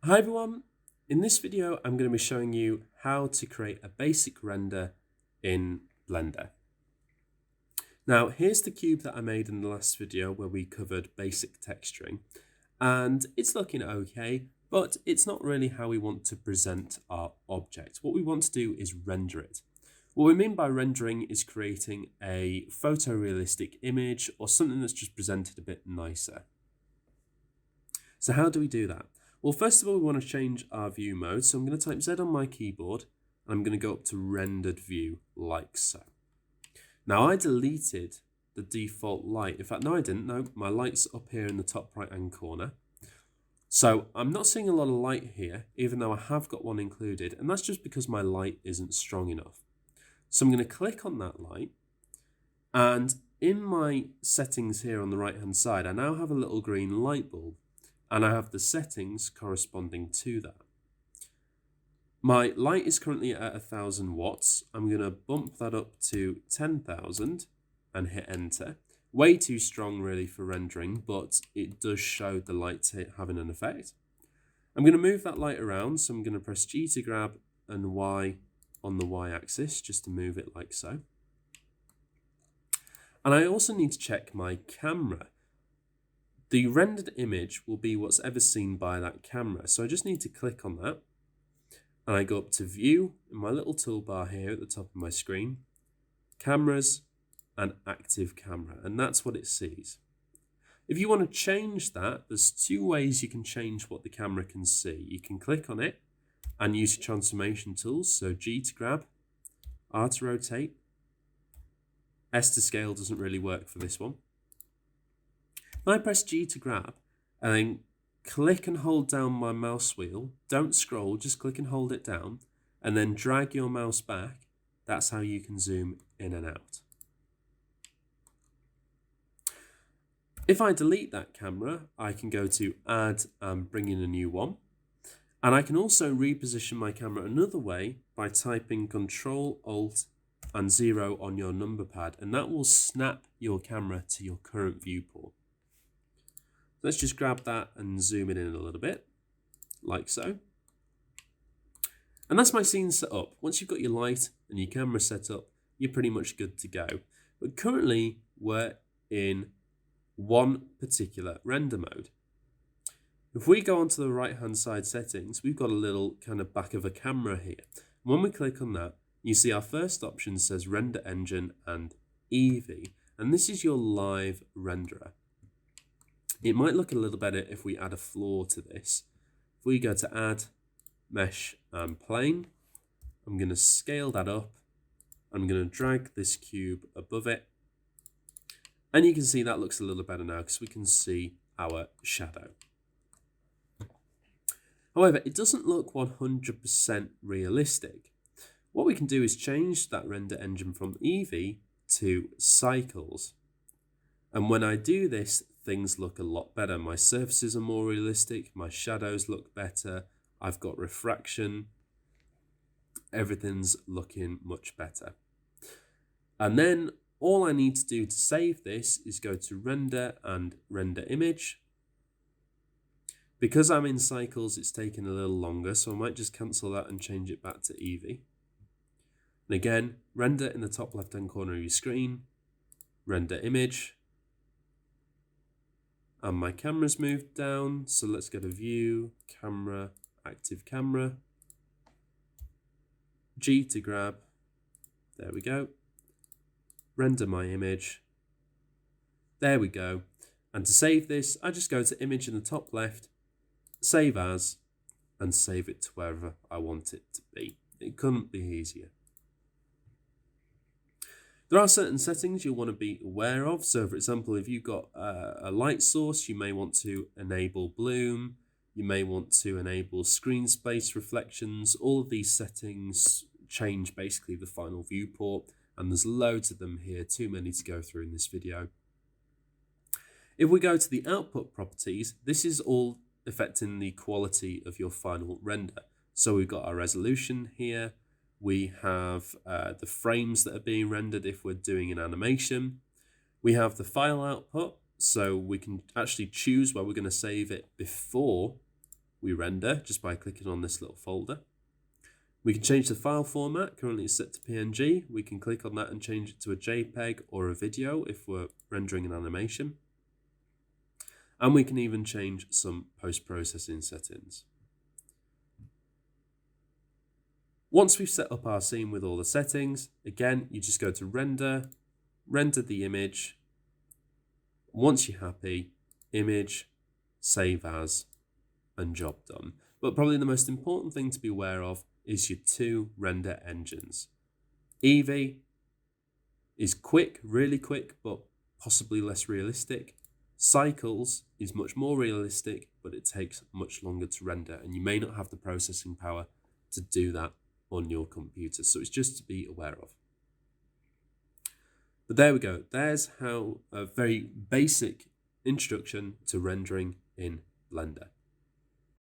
Hi everyone, in this video I'm going to be showing you how to create a basic render in Blender. Now here's the cube that I made in the last video where we covered basic texturing, and it's looking okay, but it's not really how we want to present our object. What we want to do is render it. What we mean by rendering is creating a photorealistic image or something that's just presented a bit nicer. So how do we do that? Well, first of all, we want to change our view mode. So I'm going to type Z on my keyboard and I'm going to go up to rendered view like so. Now I deleted the default light. In fact, no, I didn't. No, my light's up here in the top right hand corner. So I'm not seeing a lot of light here, even though I have got one included. And that's just because my light isn't strong enough. So I'm going to click on that light. And in my settings here on the right hand side, I now have a little green light bulb. And I have the settings corresponding to that. My light is currently at 1000 watts. I'm going to bump that up to 10,000 and hit enter. Way too strong really for rendering, but it does show the light having an effect. I'm going to move that light around, so I'm going to press G to grab and Y on the Y axis just to move it like so. And I also need to check my camera. The rendered image will be what's ever seen by that camera. So I just need to click on that. And I go up to View in my little toolbar here at the top of my screen. Cameras and Active Camera. And that's what it sees. If you want to change that, there's two ways you can change what the camera can see. You can click on it and use your transformation tools. So G to grab, R to rotate. S to scale doesn't really work for this one. I press G to grab and then click and hold down my mouse wheel. Don't scroll, just click and hold it down and then drag your mouse back. That's how you can zoom in and out. If I delete that camera, I can go to Add and bring in a new one. And I can also reposition my camera another way by typing Control, Alt and 0 on your number pad, and that will snap your camera to your current viewport. Let's just grab that and zoom it in a little bit, like so. And that's my scene set up. Once you've got your light and your camera set up, you're pretty much good to go. But currently, we're in one particular render mode. If we go onto the right-hand side settings, we've got a little kind of back of a camera here. When we click on that, you see our first option says Render Engine and Eevee. And this is your live renderer. It might look a little better if we add a floor to this. If we go to Add, Mesh and Plane, I'm going to scale that up. I'm going to drag this cube above it. And you can see that looks a little better now because we can see our shadow. However, it doesn't look 100% realistic. What we can do is change that render engine from Eevee to Cycles. And when I do this, things look a lot better. My surfaces are more realistic, my shadows look better, I've got refraction, everything's looking much better. And then all I need to do to save this is go to Render and Render Image. Because I'm in Cycles, it's taking a little longer, so I might just cancel that and change it back to Eevee. And again, Render in the top left-hand corner of your screen, Render Image. And my camera's moved down, so let's go to View, Camera, Active Camera. G to grab. There we go. Render my image. There we go. And to save this, I just go to Image in the top left, Save As, and save it to wherever I want it to be. It couldn't be easier. There are certain settings you'll want to be aware of. So for example, if you've got a light source, you may want to enable bloom. You may want to enable screen space reflections. All of these settings change basically the final viewport. And there's loads of them here, too many to go through in this video. If we go to the output properties, this is all affecting the quality of your final render. So we've got our resolution here. We have the frames that are being rendered if we're doing an animation. We have the file output, so we can actually choose where we're going to save it before we render just by clicking on this little folder. We can change the file format. Currently it's set to PNG. We can click on that and change it to a JPEG or a video if we're rendering an animation. And we can even change some post-processing settings. Once we've set up our scene with all the settings, again, you just go to render, render the image. Once you're happy, image, save as, and job done. But probably the most important thing to be aware of is your two render engines. Eevee is quick, really quick, but possibly less realistic. Cycles is much more realistic, but it takes much longer to render, and you may not have the processing power to do that on your computer. So it's just to be aware of. But there we go. There's how a very basic introduction to rendering in Blender.